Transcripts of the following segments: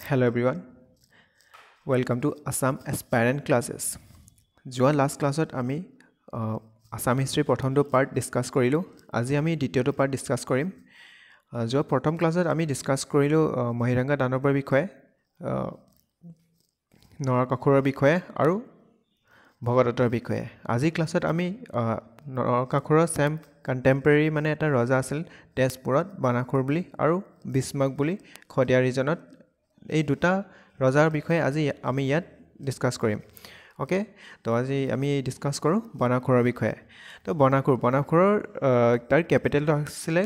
Hello everyone, welcome to Assam Aspirant Classes. যোৱা last ক্লাছত আমি আসাম হিষ্ট্ৰী প্ৰথমটো পাৰ্ট ডিসকাস কৰিলো। আজি আমি দ্বিতীয়টো পাৰ্ট ডিসকাস কৰিম। যোৱা প্ৰথম ক্লাছত আমি ডিসকাস কৰিলো মহিৰাঙ্গা দানৱৰ বিষয়ে, নৰকাসুৰৰ বিষয়ে আৰু ভগদত্তৰ বিষয়ে। আজি ক্লাছত আমি নৰকাসুৰৰ সেম কন্টেম্পৰেৰী মানে এটা ৰজা আছিল তেজপুৰত বানাসুৰ বুলি আৰু বিস্মাক বুলি খদিয়া ৰিজনত। এই দুটা ৰজাৰ বিষয়ে আজি আমি ইয়াত ডিসকাস কৰিম। ওকে, তো আজি আমি ডিসকাস কৰো বানাসুৰৰ বিষয়ে। তো বানাসুৰৰ তাৰ কেপিটেলটো আছিল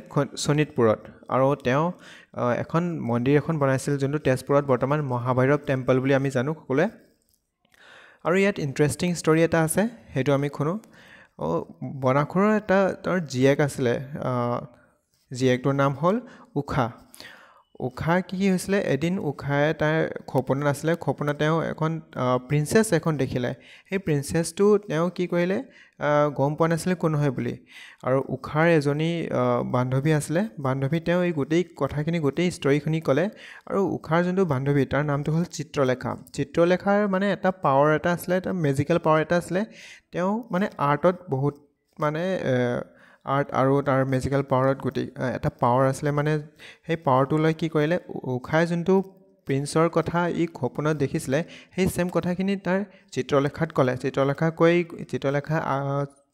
শোণিতপুৰত আৰু তেওঁ এখন মন্দিৰ এখন বনাইছিল যোনটো তেজপুৰত বৰ্তমান মহাভৈৰৱ টেম্পল বুলি আমি জানো সকলোৱে। আৰু ইয়াত ইন্টাৰেষ্টিং ষ্টৰী এটা আছে, হেতু আমি শুনো। বানাসুৰৰ এটা তাৰ জীয়েক আছিলে, জীয়েকটোৰ নাম হ'ল উষা কি হৈছিলে, এদিন উষাই তাৰ খপনত আছিলে, খপনত তেওঁ এখন প্ৰিন্সেছ এখন দেখিলে। সেই প্ৰিন্সেছটো তেওঁ কি কৰিলে, গম পোৱা নাছিলে কোন হয় বুলি। আৰু উষাৰ এজনী বান্ধৱী আছিলে, বান্ধৱী তেওঁ এই গোটেই কথাখিনি গোটেই ষ্টৰীখিনি ক'লে। আৰু উষাৰ যোনটো বান্ধৱী তাৰ নামটো হ'ল চিত্ৰলেখাৰ মানে এটা পাৱাৰ এটা আছিলে, এটা মেজিকেল পাৱাৰ এটা আছিলে। তেওঁ মানে আৰ্টত বহুত মানে আৰ্ট আৰু তাৰ মেজিকেল পাৱাৰত গোটেই এটা পাৱাৰ আছিলে। মানে সেই পাৱাৰটো লৈ কি কৰিলে, উষাই যোনটো প্ৰিন্সৰ কথা ই খপনত দেখিছিলে সেই সেম কথাখিনি তাৰ চিত্ৰলেখাত ক'লে। চিত্ৰলেখা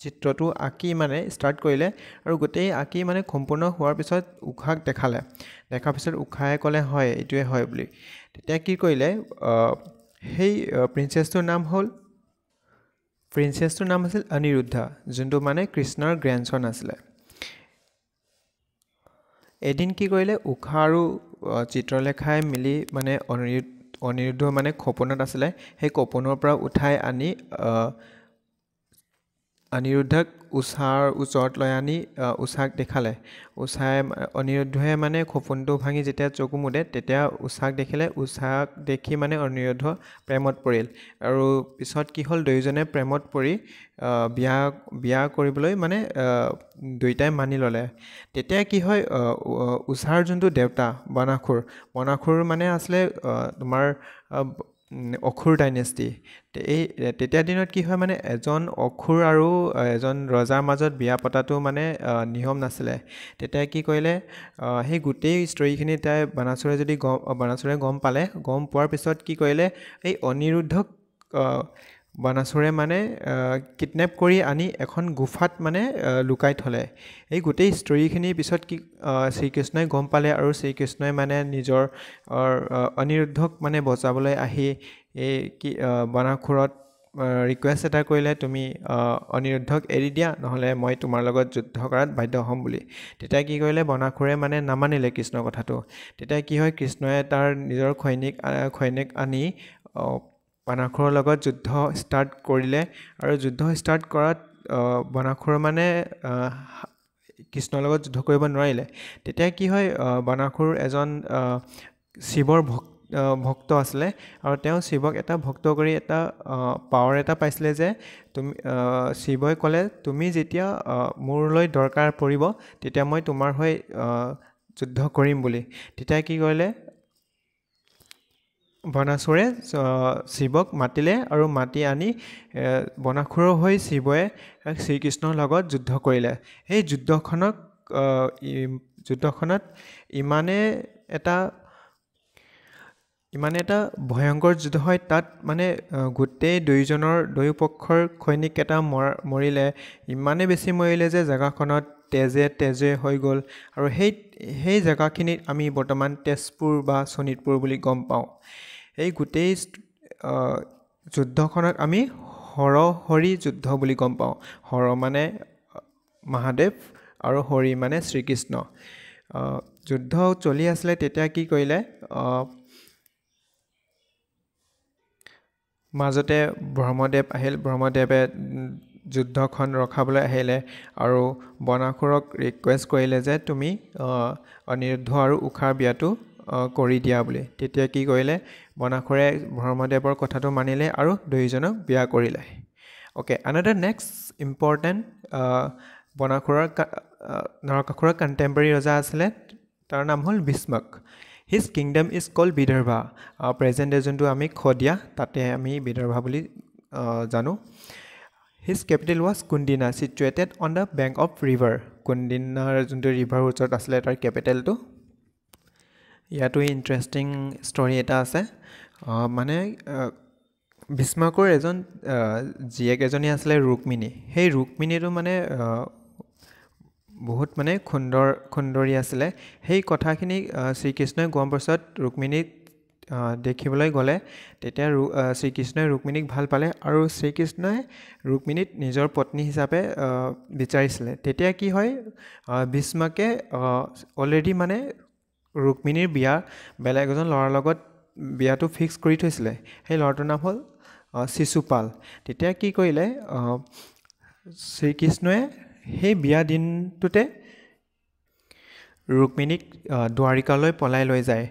চিত্ৰটো আঁকি মানে ষ্টাৰ্ট কৰিলে আৰু গোটেই আঁকি মানে সম্পূৰ্ণ হোৱাৰ পিছত উষাক দেখাৰ পিছত উষাই ক'লে হয় এইটোৱে হয় বুলি। তেতিয়া কি কৰিলে, সেই প্ৰিন্সেছটোৰ নাম আছিল অনিৰুদ্ধা, যোনটো মানে কৃষ্ণৰ গ্ৰেণ্ডছন আছিলে। এদিন কি কৰিলে, উষা আৰু চিত্ৰলেখাই মিলি মানে অনিৰুদ্ধ মানে খপনত আছিলে, সেই খপনৰ পৰা উঠাই আনি অনিৰুদ্ধক উষাৰ ওচৰত লৈ আনি উষাক দেখালে। অনিৰুদ্ধই মানে খপনটো ভাঙি যেতিয়া চকু মুদে তেতিয়া উষাক দেখিলে। উষাক দেখি মানে অনিৰুদ্ধ প্ৰেমত পৰিল আৰু পিছত কি হ'ল, দুয়োজনে প্ৰেমত পৰি বিয়া কৰিবলৈ মানে দুইটাই মানি ল'লে। তেতিয়া কি হয়, উষাৰ যোনটো দেউতা বানাসুৰ মানে আছিলে তোমাৰ অসুৰ ডাইনেষ্টি। তেতিয়া দিনত কি হয়, মানে এজন অসুৰ আৰু এজন ৰজাৰ মাজত বিয়া পতাটো মানে নিয়ম নাছিলে। তেতিয়া কি কৰিলে, সেই গোটেই ষ্টৰীখিনি তাই বানাসুৰে গম পালে। গম পোৱাৰ পিছত কি কৰিলে, এই অনিৰুদ্ধক বানাসুৰে মানে কিডনেপ কৰি আনি এখন গুফাত মানে লুকাই থলে। এই গোটেই ষ্টৰীখিনিৰ পিছত কি শ্ৰীকৃষ্ণই গম পালে আৰু শ্ৰীকৃষ্ণই মানে নিজৰ অনিৰুদ্ধক মানে বচাবলৈ আহি এই কি বানাসুৰত ৰিকুৱেষ্ট এটা কৰিলে, তুমি অনিৰুদ্ধক এৰি দিয়া, নহ'লে মই তোমাৰ লগত যুদ্ধ কৰাত বাধ্য হ'ম বুলি। তেতিয়া কি কৰিলে, বানাসুৰে মানে নামানিলে কৃষ্ণৰ কথাটো। তেতিয়া কি হয়, কৃষ্ণই তাৰ নিজৰ সৈনিক আনি বানাসুৰৰ লগত যুদ্ধ ষ্টাৰ্ট কৰিলে। আৰু যুদ্ধ ষ্টাৰ্ট কৰাত বানাসুৰ মানে কৃষ্ণৰ লগত যুদ্ধ কৰিব নোৱাৰিলে। তেতিয়া কি হয়, বানাসুৰ এজন শিৱৰ ভক্ত আছিলে আৰু তেওঁ শিৱক এটা ভক্ত কৰি এটা পাৱাৰ এটা পাইছিলে যে শিৱই ক'লে, তুমি যেতিয়া মোৰলৈ দৰকাৰ পৰিব তেতিয়া মই তোমাৰ হৈ যুদ্ধ কৰিম বুলি। তেতিয়া কি কৰিলে, বানাসুৰে শিৱক মাতিলে আৰু মাতি আনি বানাসুৰৰ হৈ শিৱই শ্ৰীকৃষ্ণৰ লগত যুদ্ধ কৰিলে। সেই যুদ্ধখনত ইমানে এটা ভয়ংকৰ যুদ্ধ হয়, তাত মানে গোটেই দুয়োপক্ষৰ সৈনিককেইটা মৰিলে। ইমানেই বেছি মৰিলে যে জেগাখনত তেজে হৈ গ'ল। আৰু সেই জেগাখিনিত আমি বৰ্তমান তেজপুৰ বা শোণিতপুৰ বুলি গম পাওঁ। এই গোটেই যুদ্ধখনত আমি হৰি যুদ্ধ বুলি গম পাওঁ। হৰ মানে মহাদেৱ আৰু হৰি মানে শ্ৰীকৃষ্ণ। যুদ্ধ চলি আছিলে। তেতিয়া কি কৰিলে, মাজতে ব্ৰহ্মদেৱ আহিল। ব্ৰহ্মদেৱে যুদ্ধখন ৰখাবলৈ আহিলে আৰু বানাসুৰক ৰিকুৱেষ্ট কৰিলে যে তুমি অনিৰুদ্ধ আৰু উষাৰ বিয়াটো কৰি দিয়া বুলি। তেতিয়া কি কৰিলে, বানাসুৰে ব্ৰহ্মদেৱৰ কথাটো মানিলে আৰু দুয়োজনক বিয়া কৰিলে। অ'কে, আনাডাৰ নেক্সট ইম্পৰ্টেণ্ট নৰকাসুৰৰ কণ্টেম্পৰেৰী ৰজা আছিলে, তাৰ নাম হ'ল Bhishmak. His kingdom is called Vidarbha present day যোনটো আমি খদিয়া তাতে আমি বিদৰ্ভা বুলি জানো his capital was Kundina situated on the bank of river কুণ্ডিনাৰ যোনটো ৰিভাৰ ওচৰত আছিলে তাৰ কেপিটেলটো ইয়াতো ইণ্টাৰেষ্টিং ষ্টৰি এটা আছে মানে ভীষ্মকৰ এজন জীয়েক এজনী আছিলে ৰুক্মিণী সেই ৰুক্মিণীটো মানে বহুত মানে সুন্দৰী আছিলে সেই কথাখিনি শ্ৰীকৃষ্ণই গম পাছত ৰুক্মিণীক দেখিবলৈ গ'লে তেতিয়া শ্ৰীকৃষ্ণই ৰুক্মিণীক ভাল পালে আৰু শ্ৰীকৃষ্ণই ৰুক্মিণীক নিজৰ পত্নী হিচাপে বিচাৰিছিলে তেতিয়া কি হয় ভীষ্মকে অলৰেডি মানে ৰুক্মিণীৰ বিয়া বেলেগ এজন ল'ৰাৰ লগত বিয়াটো ফিক্স কৰি থৈছিলে সেই ল'ৰাটোৰ নাম হ'ল শিশুপাল তেতিয়া কি কৰিলে শ্ৰীকৃষ্ণই সেই বিয়া দিনটোতে ৰুক্মিণীক দ্বাৰিকালৈ পলাই লৈ যায়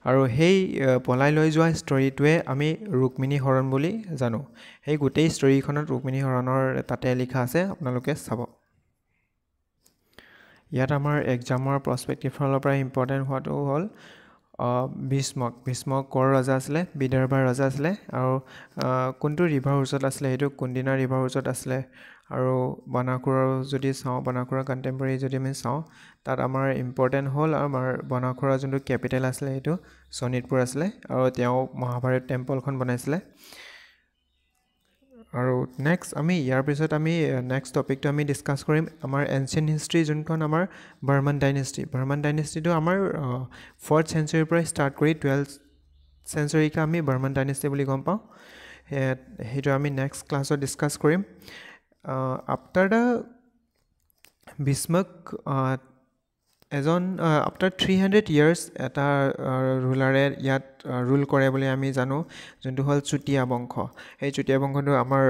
আৰু সেই পলাই লৈ যোৱা ষ্টৰিটোৱে আমি ৰুক্মিণী হৰণ বুলি জানো সেই গোটেই ষ্টৰিখনত ৰুক্মিণী হৰণৰ তাতে লিখা আছে আপোনালোকে চাব ইয়াত আমাৰ এক্সামৰ প্ৰস্পেক্টিভ ফালৰ পৰা ইম্পৰ্টেণ্ট হোৱাটো হ'ল ভীষ্মক কৰ ৰজা আছিলে বিদৰ্ভাৰ ৰজা আছিলে আৰু কোনটো ৰিভাৰ ওচৰত আছিলে সেইটো কুণ্ডিনা ৰিভাৰ ওচৰত আছিলে আৰু বানাসুৰৰ যদি চাওঁ বানাসুৰৰ কণ্টেম্পৰেৰী যদি আমি চাওঁ তাত আমাৰ ইম্পৰ্টেণ্ট হ'ল আমাৰ বানাসুৰৰ যোনটো কেপিটেল আছিলে সেইটো শোণিতপুৰ আছিলে আৰু তেওঁ মহাভাৰত টেম্পলখন বনাইছিলে আৰু নেক্সট আমি ইয়াৰ পিছত আমি নেক্সট টপিকটো আমি ডিছকাছ কৰিম আমাৰ এনচিয়েণ্ট হিষ্ট্ৰী যোনখন আমাৰ বাৰ্মান ডাইনেষ্টিটো আমাৰ 4th চেঞ্চুৰীৰ পৰা ষ্টাৰ্ট কৰি 12th চেঞ্চুৰীকে আমি বাৰ্মান ডাইনেষ্টি বুলি গম পাওঁ সেইটো আমি নেক্সট ক্লাছত ডিছকাছ কৰিম after the Bhishmak after 300 years এটা ৰুলাৰে ইয়াত ৰুল কৰে বুলি আমি জানো যোনটো হ'ল চুতীয়া বংশ এই চুতীয়া বংশটো আমাৰ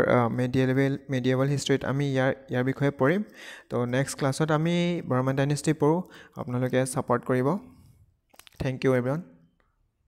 মেডিয়েবল হিষ্ট্ৰীত আমি ইয়াৰ বিষয়ে পঢ়িম তো নেক্সট ক্লাছত আমি বাৰ্মান ডাইনেষ্টি পঢ়োঁ আপোনালোকে ছাপোৰ্ট কৰিব থেংক ইউ এভৰিৱান